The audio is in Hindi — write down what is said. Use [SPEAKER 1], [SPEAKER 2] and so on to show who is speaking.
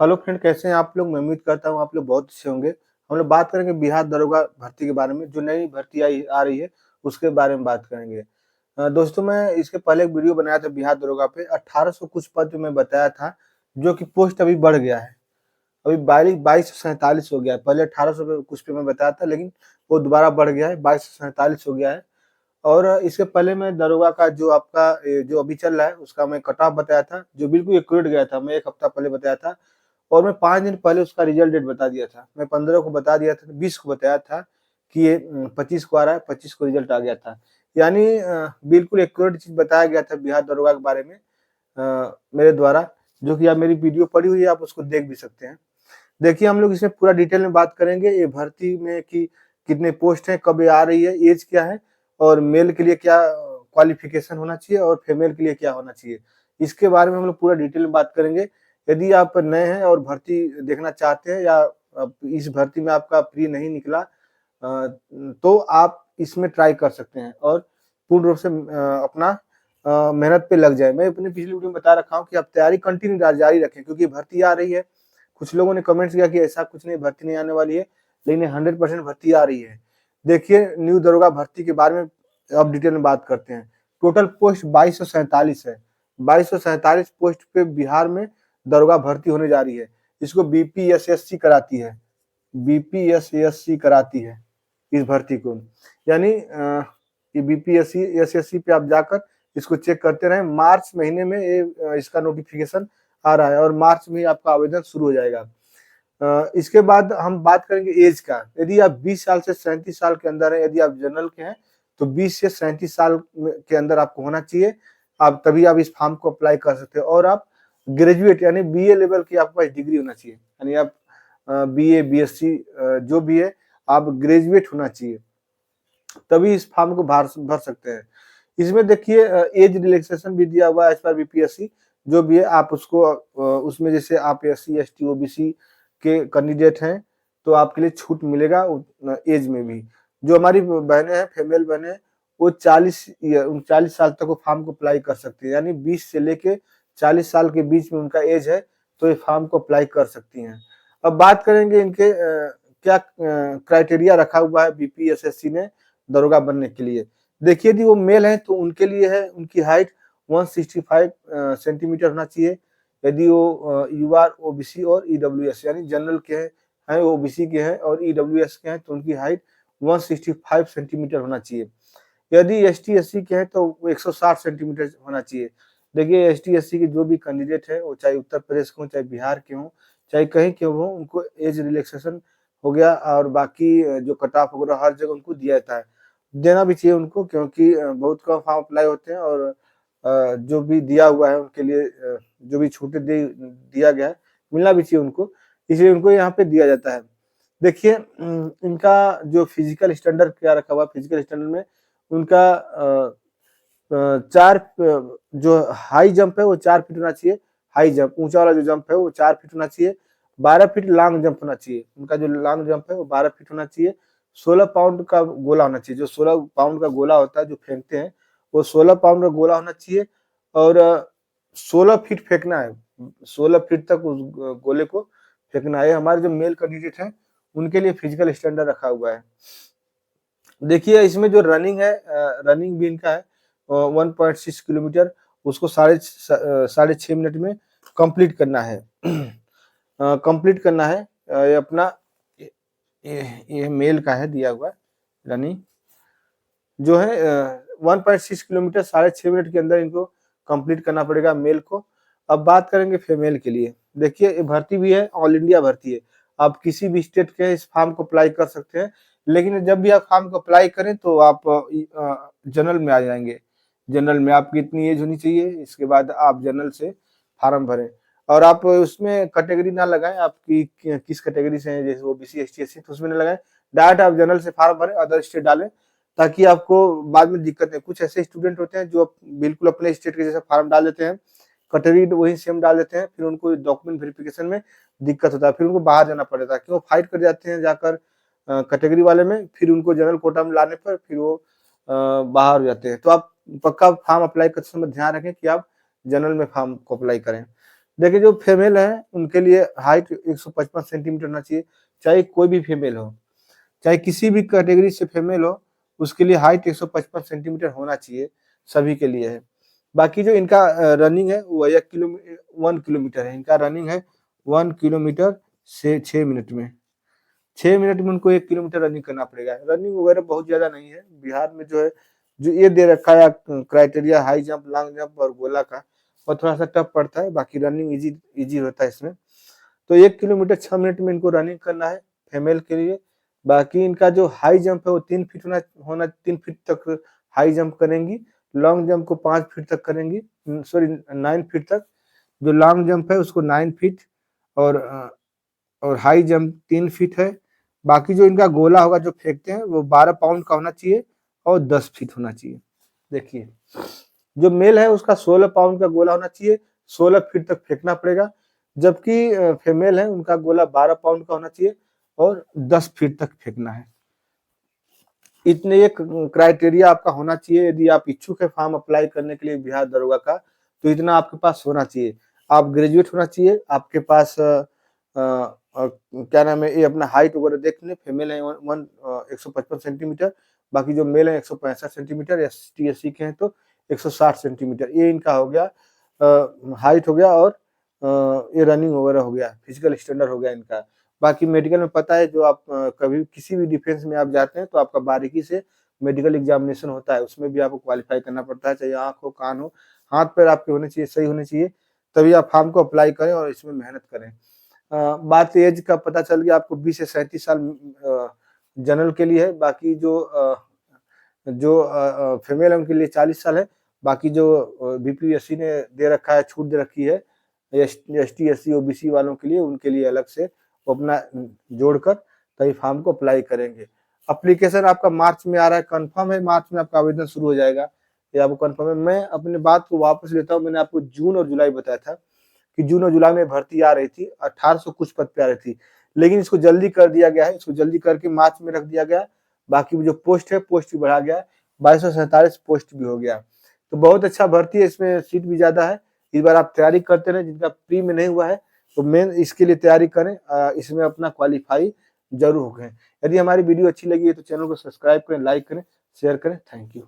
[SPEAKER 1] हेलो फ्रेंड, कैसे हैं आप लोग। मैं उम्मीद करता हूँ आप लोग बहुत अच्छे होंगे। हम लोग बात करेंगे बिहार दरोगा भर्ती के बारे में, जो नई भर्ती आई आ रही है उसके बारे में बात करेंगे। दोस्तों, मैं इसके पहले एक वीडियो बनाया था बिहार दरोगा पे। 1800 कुछ पद जो मैं बताया था, जो कि पोस्ट अभी बढ़ गया है। अभी 2247 हो गया है। पहले 1800 पे कुछ पे मैं बताया था, लेकिन वो दोबारा बढ़ गया है, 2247 हो गया है। और इसके पहले मैं दरोगा का जो आपका जो अभी चल रहा है उसका मैं कट ऑफ बताया था, जो बिल्कुल एक्यूरेट गया था। मैं एक हफ्ता पहले बताया था और मैं 5 दिन पहले उसका रिजल्ट डेट बता दिया था। मैं 15 को बता दिया था, 20 को बताया था कि ये 25 को आ रहा है, 25 को रिजल्ट आ गया था। यानी बिल्कुल एक्यूरेट चीज बताया गया था बिहार दरोगा के बारे में मेरे द्वारा, जो कि आप मेरी वीडियो पड़ी हुई है, आप उसको देख भी सकते हैं। देखिए, हम लोग इसमें पूरा डिटेल में बात करेंगे ये भर्ती में कि कितने पोस्ट हैं, कब ये आ रही है, एज क्या है, और मेल के लिए क्या क्वालिफिकेशन होना चाहिए और फीमेल के लिए क्या होना चाहिए। इसके बारे में हम लोग पूरा डिटेल में बात करेंगे। यदि आप नए हैं और भर्ती देखना चाहते हैं, या इस भर्ती में आपका प्री नहीं निकला, तो आप इसमें ट्राई कर सकते हैं और पूर्ण रूप से अपना मेहनत पे लग जाए। मैं अपनी पिछली वीडियो में बता रखा हूँ कि आप तैयारी कंटिन्यू जारी रखें, क्योंकि भर्ती आ रही है। कुछ लोगों ने कमेंट्स किया कि ऐसा कुछ नहीं, भर्ती नहीं आने वाली है, लेकिन 100% भर्ती आ रही है। देखिए, न्यू दरोगा भर्ती के बारे में अब डिटेल में बात करते हैं। टोटल पोस्ट 2247 है। 2247 पोस्ट पे बिहार में दरोगा भर्ती होने जा रही है। इसको बीपीएसएससी कराती है, बीपीएसएससी कराती है इस भर्ती को। यानी ये बीपीएससी एसएससी पे आप जाकर इसको चेक करते रहें। मार्च महीने में ये इसका नोटिफिकेशन आ रहा है और मार्च में आपका आवेदन शुरू हो जाएगा। इसके बाद हम बात करेंगे एज का। यदि आप 20 साल से 37 साल के अंदर है, यदि आप जनरल के हैं, तो 20 से 37 साल के अंदर आपको होना चाहिए। आप तभी आप इस फॉर्म को अप्लाई कर सकते हो। और आप ग्रेजुएट यानी बीए लेवल की आपके पास डिग्री होना चाहिए। यानी आप बीए बीएससी जो भी है, आप ग्रेजुएट होना चाहिए, तभी इस फॉर्म को भर सकते हैं। इसमें देखिए, एज रिलैक्सेशन भी दिया हुआ है एज पर बीपीएससी। जो भी है आप उसको उसमें, जैसे आप एससी एसटी ओबीसी के कैंडिडेट हैं, तो आपके लिए छूट मिलेगा एज में भी। जो हमारी बहनें हैं, फीमेल बहनें हैं, वो 39 साल तक वो फॉर्म को अप्लाई कर सकती है। यानी 20 से लेके 40 साल के बीच में उनका एज है, तो ये फॉर्म को अप्लाई कर सकती हैं। अब बात करेंगे इनके क्या क्राइटेरिया रखा हुआ है बीपीएसएससी ने दरोगा बनने के लिए। देखिए, यदि वो मेल है तो उनके लिए है, उनकी हाइट 165 सेंटीमीटर होना चाहिए। यदि वो यूआर ओबीसी और ईडब्ल्यूएस यानी जनरल के हैं, ओबीसी के हैं और ईडब्ल्यूएस के हैं, तो उनकी हाइट 165 सेंटीमीटर होना चाहिए। यदि एसटी एससी के हैं तो वो 160 सेंटीमीटर होना चाहिए। देखिए, एसटी एससी के जो भी कैंडिडेट है, वो चाहे उत्तर प्रदेश के हों, चाहे बिहार के हों, चाहे कहीं के हों, उनको एज रिलैक्सेशन हो गया। और बाकी जो कट ऑफ वगैरह हर जगह उनको दिया जाता है, देना भी चाहिए उनको, क्योंकि बहुत कम फॉर्म अप्लाई होते हैं। और जो भी दिया हुआ है उनके लिए, जो भी छूटें दिया गया है, मिलना भी चाहिए उनको, इसलिए उनको यहाँ पे दिया जाता है। देखिए, इनका जो फिजिकल स्टैंडर्ड क्या रखा हुआ है, फिजिकल स्टैंडर्ड में उनका 4 जो हाई जंप है वो 4 फीट होना चाहिए। हाई जंप, ऊंचा वाला जो जंप है वो 4 फीट होना चाहिए। 12 फीट लॉन्ग जंप होना चाहिए। उनका जो लॉन्ग जंप है वो 12 फीट होना चाहिए। 16 पाउंड का गोला होना चाहिए। जो 16 पाउंड का गोला होता है जो फेंकते हैं, वो 16 पाउंड का गोला होना चाहिए। और 16 फीट फेंकना है। 16 फीट तक उस गोले को फेंकना है। हमारे जो मेल कैंडिडेट हैं उनके लिए फिजिकल स्टैंडर्ड रखा हुआ है। देखिए, इसमें जो रनिंग है, रनिंग भी इनका है 1.6 किलोमीटर। उसको 6.5 मिनट में कंप्लीट करना है। कंप्लीट करना है। ये अपना ये मेल का है दिया हुआ रनिंग, जो है 1.6 किलोमीटर 6.5 मिनट के अंदर इनको कंप्लीट करना पड़ेगा मेल को। अब बात करेंगे फीमेल के लिए। देखिए, ये भर्ती भी है, ऑल इंडिया भर्ती है। आप किसी भी स्टेट के इस फॉर्म को अप्लाई कर सकते हैं, लेकिन जब भी आप फॉर्म को अप्लाई करें तो आप जनरल में आ जाएंगे। जनरल में आपकी इतनी एज होनी चाहिए, इसके बाद आप जनरल से फॉर्म भरें। और आप उसमें कैटेगरी ना लगाएं, आपकी किस कैटेगरी से है, जैसे ओबीसी एसटी एससी, तो उसमें ना लगाएं। डायरेक्ट आप जनरल से फॉर्म भरें, अदर स्टेट डालें, ताकि आपको बाद में दिक्कत नहीं। कुछ ऐसे स्टूडेंट होते हैं जो बिल्कुल अपने स्टेट के जैसा फॉर्म डाल देते हैं, कैटेगरी वही सेम डाल देते हैं, फिर उनको डॉक्यूमेंट वेरिफिकेशन में दिक्कत होता है, फिर उनको बाहर जाना पड़ता है। क्यों फाइट कर जाते हैं जाकर कैटेगरी वाले में, फिर उनको जनरल कोटा में लाने पर फिर वो बाहर हो जाते हैं। तो आप पक्का फॉर्म अप्लाई करते समय ध्यान रखें कि आप जनरल में फॉर्म को अप्लाई करें। देखिए जो फीमेल है उनके लिए हाइट 155 सेंटीमीटर होना चाहिए, चाहे कोई भी फीमेल हो, चाहे किसी भी कैटेगरी से फीमेल हो, उसके लिए हाइट 155 सेंटीमीटर होना चाहिए, सभी के लिए है। बाकी जो इनका रनिंग है वो 1 किलोमीटर है, इनका रनिंग है 1 किलोमीटर से 6 मिनट में। 6 मिनट में उनको 1 किलोमीटर रनिंग करना पड़ेगा। रनिंग वगैरह बहुत ज़्यादा नहीं है। बिहार में जो है, जो ये दे रखा है criteria high jump, long jump और गोला का, और थोड़ा-सा टफ पड़ता है, बाकी रनिंग ईज़ी होता है इसमें। तो 1 किलोमीटर 6 मिनट में इनको रनिंग करना है फीमेल के लिए। बाकी इनका जो हाई जंप है वो 3 फीट होना 3 फीट तक हाई जंप करेंगी। लॉन्ग जंप को 5 फीट तक करेंगी, सॉरी 9 फीट तक। जो लॉन्ग जंप है उसको 9 फीट और हाई जंप 3 फीट है। बाकी जो इनका गोला होगा जो फेंकते हैं वो 12 पाउंड का होना चाहिए और 10 फीट होना चाहिए। देखिए, जो मेल है उसका 16 पाउंड का गोला होना चाहिए, 16 फीट तक फेंकना पड़ेगा। जबकि फीमेल है उनका गोला 12 पाउंड का होना चाहिए और 10 फीट तक फेंकना है। इतने एक क्राइटेरिया आपका होना चाहिए। यदि आप इच्छुक है फॉर्म अप्लाई करने के लिए बिहार दरोगा का, तो इतना आपके पास होना चाहिए। आप ग्रेजुएट होना चाहिए, आपके पास क्या नाम है, ये अपना हाइट वगैरह देख लें। फीमेल है 155 सेंटीमीटर, बाकी जो मेल है 165 सेंटीमीटर, एसटी एससी के हैं तो 160 सेंटीमीटर। ये इनका हो गया, हाइट हो गया, और ये रनिंग वगैरह हो गया, फिजिकल स्टैंडर्ड हो गया इनका। बाकी मेडिकल में पता है, जो आप कभी किसी भी डिफेंस में आप जाते हैं तो आपका बारीकी से मेडिकल एग्जामिनेशन होता है, उसमें भी आपको क्वालिफाई करना पड़ता है, चाहे आँख हो, कान हो, हाथ-पैर आपके होने चाहिए, सही होने चाहिए, तभी आप फॉर्म को अप्लाई करें और इसमें मेहनत करें। बात एज का पता चल गया आपको, 20 से 37 साल जनरल के लिए है। बाकी जो फीमेल है उनके लिए 40 साल है। बाकी जो बीपीएससी ने दे रखा है, छूट दे रखी है एसटी, एससी, ओबीसी वालों के लिए, उनके लिए अलग से वो अपना जोड़कर तभी फॉर्म को अप्लाई करेंगे। एप्लीकेशन आपका मार्च में आ रहा है, कंफर्म है मार्च में आपका आवेदन शुरू हो जाएगा, ये आपको कंफर्म है। मैं अपनी बात को वापस लेता हूँ, मैंने आपको जून और जुलाई बताया था कि जून और जुलाई में भर्ती आ रही थी, 1800 कुछ पद पे आ रही थी, लेकिन इसको जल्दी कर दिया गया है, इसको जल्दी करके मार्च में रख दिया गया। बाकी जो पोस्ट है, पोस्ट भी बढ़ा गया है, 2247 पोस्ट भी हो गया। तो बहुत अच्छा भर्ती है, इसमें सीट भी ज्यादा है। इस बार आप तैयारी करते रहे, जिनका प्री में नहीं हुआ है तो मेन इसके लिए तैयारी करें, इसमें अपना क्वालिफाई जरूर हो गए। यदि हमारी वीडियो अच्छी लगी है तो चैनल को सब्सक्राइब करें, लाइक करें, शेयर करें। Thank you.